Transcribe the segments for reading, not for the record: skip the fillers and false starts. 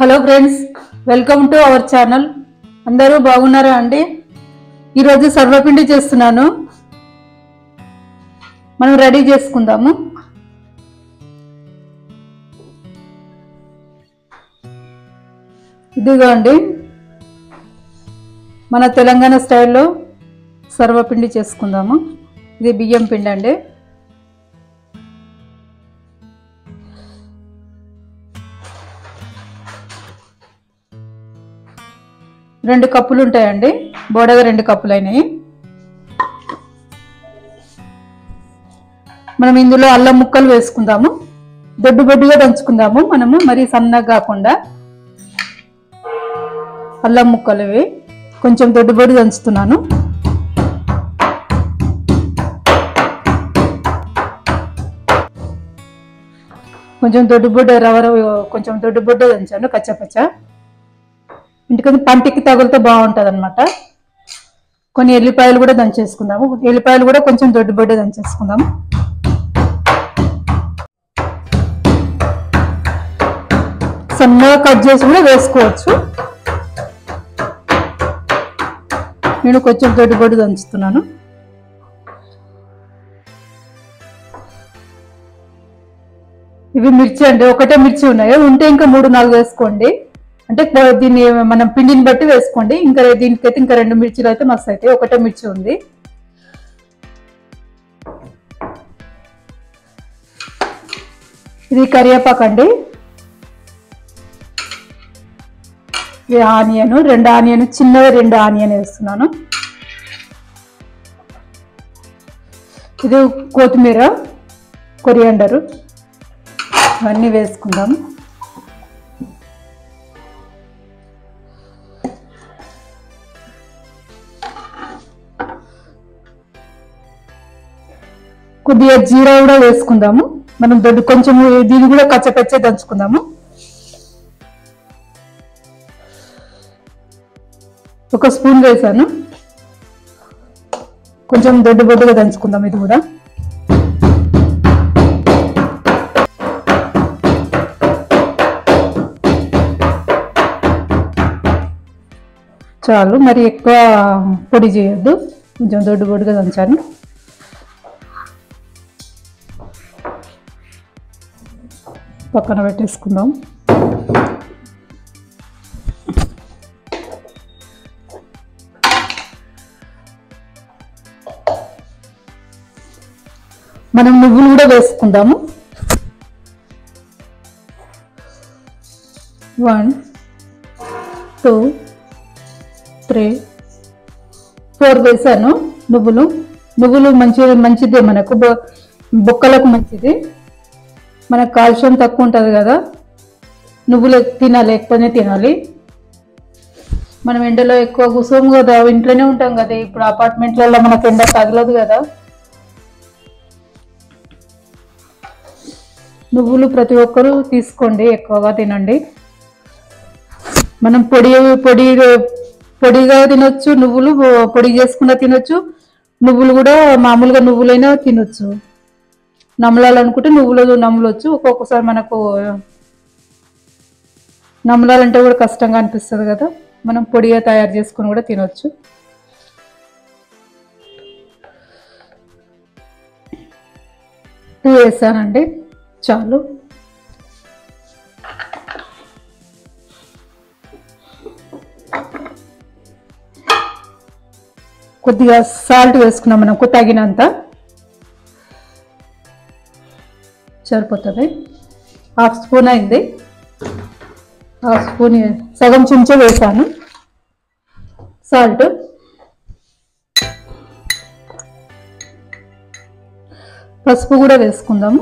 Hello friends, welcome to our channel. అందరూ బాగున్నారా అండి? ఈరోజు సర్వపిండి చేస్తున్నాను. మనం రెడీ చేసుకుందాము. ఇదిగోండి, మన తెలంగాణ స్టైల్లో సర్వపిండి చేసుకుందాము. ఇది బియ్యం పిండి అండి. రెండు కప్పులు ఉంటాయండి. బోడగా 2 కప్పులు అయినాయి. మనం ఇందులో అల్లం ముక్కలు వేసుకుందాము. దొడ్డుగా దంచుకుందాము. మనము మరీ సన్నగా కాకుండా అల్లం ముక్కలు ఇవి కొంచెం దొడ్డు దంచుతున్నాను. కొంచెం కొంచెం దొడ్డు దంచాను కచ్చపచ్చ. ఇంటికి పంటికి తగులుతో బాగుంటుంది అనమాట. కొన్ని ఎల్లిపాయలు కూడా దంచేసుకుందాము. ఎల్లిపాయలు కూడా కొంచెం దొడ్డు దంచేసుకుందాము. సన్నగా కట్ చేసి కూడా వేసుకోవచ్చు. నేను కొంచెం దొడ్డు దంచుతున్నాను. ఇవి మిర్చి అండి. ఒకటే మిర్చి ఉన్నాయి. ఉంటే ఇంకా 3-4 వేసుకోండి. అంటే దీన్ని మనం పిండిని బట్టి వేసుకోండి. ఇంకా దీనికైతే ఇంకా 2 మిర్చిలు అయితే మస్తు అవుతాయి. ఒకటే మిర్చి ఉంది. ఇది కరివేపాకు అండి. ఇది ఆనియన్, 2 ఆనియన్, చిన్నగా 2 ఆనియన్ వేస్తున్నాను. ఇది కొత్తిమీర, కొరియాండరు ఇవన్నీ వేసుకుందాము. కొద్దిగా జీరా కూడా వేసుకుందాము. మనం కొంచెం దీన్ని కూడా కచ్చపచ్చే దంచుకుందాము. ఒక స్పూన్ వేసాను. కొంచెం దొడ్డుగా దంచుకుందాం. ఇది కూడా చాలు, మరి ఎక్కువ పొడి చేయొద్దు. కొంచెం దొడ్డుగా దంచాను. పక్కన పెట్టేసుకుందాం. మనం నువ్వులు కూడా వేసుకుందాము. 1 2 3 4 వేసాను. నువ్వులు మంచిదే, మనకు బొక్కలకు మంచిది. మనకు కాల్షియం తక్కువ ఉంటుంది కదా. నువ్వులు తినాలి, ఎక్కువనే తినాలి. మనం ఎండలో ఎక్కువ కూర్చోము కదా, ఇంట్లోనే ఉంటాం కదా. ఇప్పుడు అపార్ట్మెంట్లలో మనకు ఎండ తగలదు కదా. నువ్వులు ప్రతి ఒక్కరూ తీసుకోండి, ఎక్కువగా తినండి. మనం పొడిగా తినొచ్చు. నువ్వులు పొడి చేసుకున్నా తినొచ్చు. నువ్వులు కూడా మామూలుగా నువ్వులైనా తినొచ్చు. నమలాలనుకుంటే నమలొచ్చు. ఒక్కొక్కసారి మనకు నమలాలంటే కూడా కష్టంగా అనిపిస్తుంది కదా. మనం పొడిగా తయారు చేసుకుని కూడా తినొచ్చు. వేసానండి, చాలు. కొద్దిగా సాల్ట్ వేసుకున్నాం మనకు తగినంత, సరిపోతుంది. 1/2 స్పూన్ అయింది. 1/2 స్పూన్, సగం చెంచా వేసాను సాల్ట్. పసుపు కూడా వేసుకుందాము.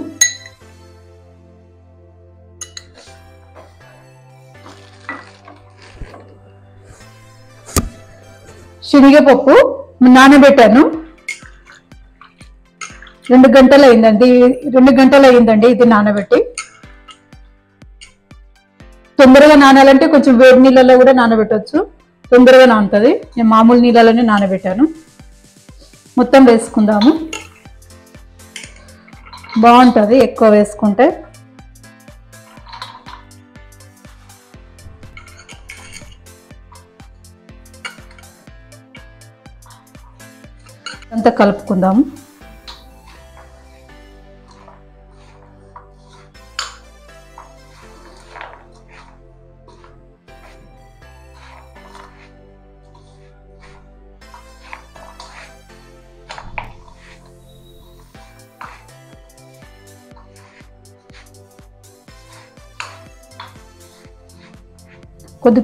శనగపప్పు నానబెట్టాను. 2 గంటలు అయిందండి ఇది నానబెట్టి. తొందరగా నానాలంటే కొంచెం వేడి నీళ్ళలో కూడా నానబెట్టవచ్చు. తొందరగా నానుతుంది. నేను మామూలు నీళ్ళలోనే నానబెట్టాను. మొత్తం వేసుకుందాము. బాగుంటుంది ఎక్కువ వేసుకుంటే. అంతా కలుపుకుందాము.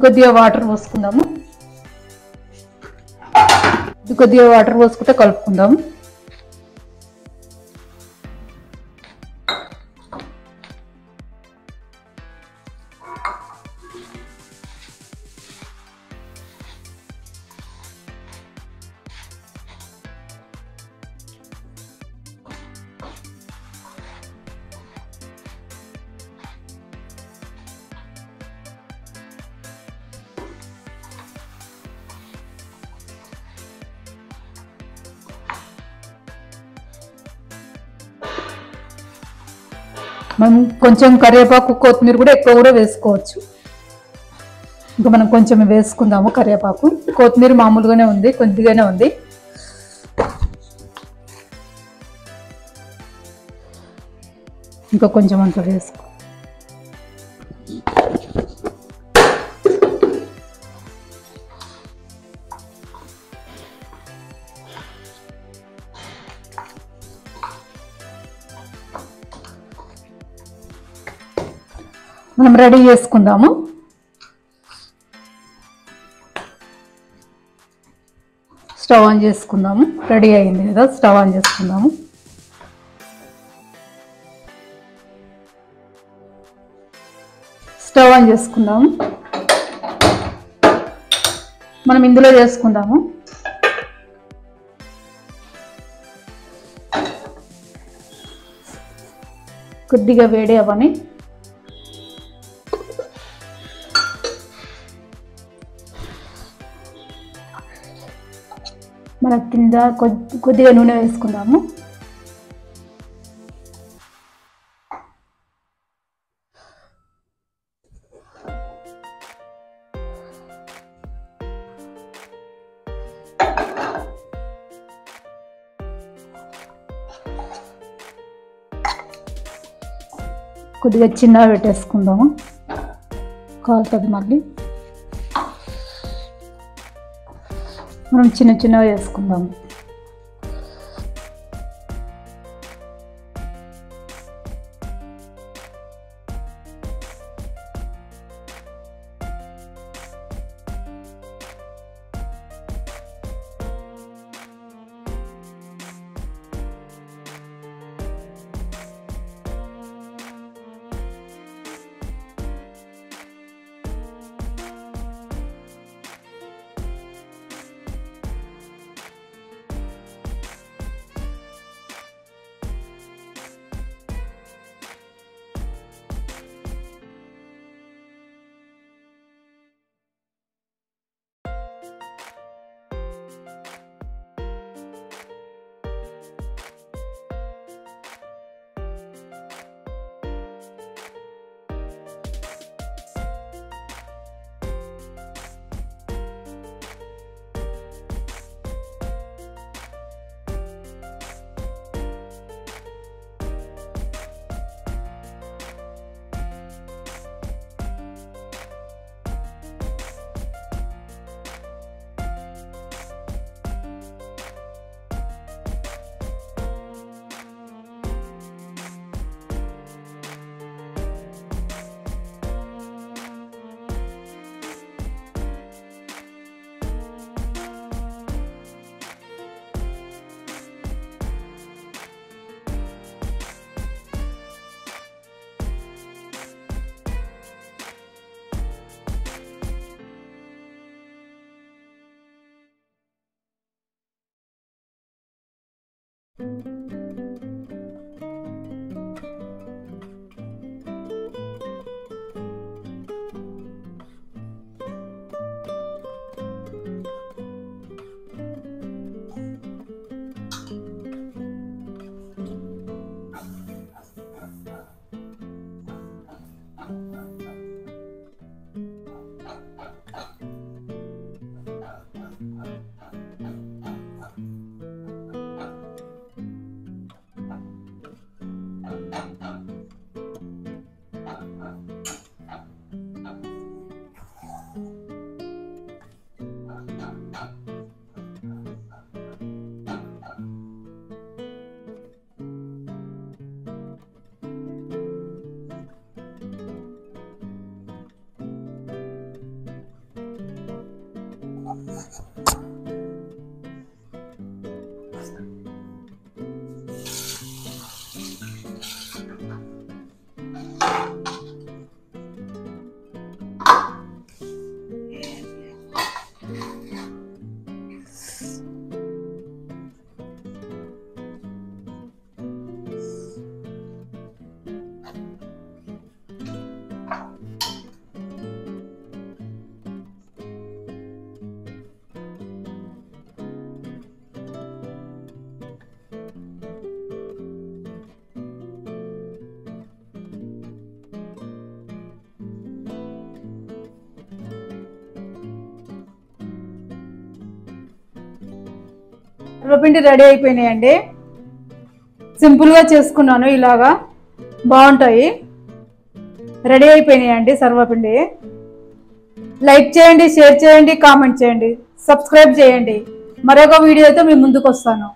కొద్దిగా వాటర్ పోసుకుందాము. కొద్దిగా వాటర్ పోసుకుంటే కలుపుకుందాం. మనం కొంచెం కరివేపాకు కొత్తిమీర కూడా ఎక్కువ కూడా వేసుకోవచ్చు. ఇంకా మనం కొంచెం వేసుకుందాము కరివేపాకు. కొత్తిమీర మామూలుగానే ఉంది, కొద్దిగానే ఉంది. ఇంకా కొంచెం అంత వేసుకో. మనం రెడీ చేసుకుందాము. స్టవ్ ఆన్ చేసుకుందాము. రెడీ అయింది కదా, స్టవ్ ఆన్ చేసుకుందాము. స్టవ్ ఆన్ చేసుకుందాము. మనం ఇందులో చేసుకుందాము. కొద్దిగా వేడి అవ్వని. మన కింద కొద్దిగా నూనె వేసుకుందాము. కొద్దిగా చిన్నగా పెట్టేసుకుందాము, కాలుతుంది మళ్ళీ. మనం చిన్నగా వేసుకుందాము. సర్వపిండి రెడీ అయిపోయినాయండి. సింపుల్గా చేసుకున్నాను, ఇలాగా బాగుంటాయి. రెడీ అయిపోయినాయండి సర్వపిండి. లైక్ చేయండి, షేర్ చేయండి, కామెంట్ చేయండి, సబ్స్క్రైబ్ చేయండి. మరొక వీడియోతో మీ ముందుకు వస్తాను.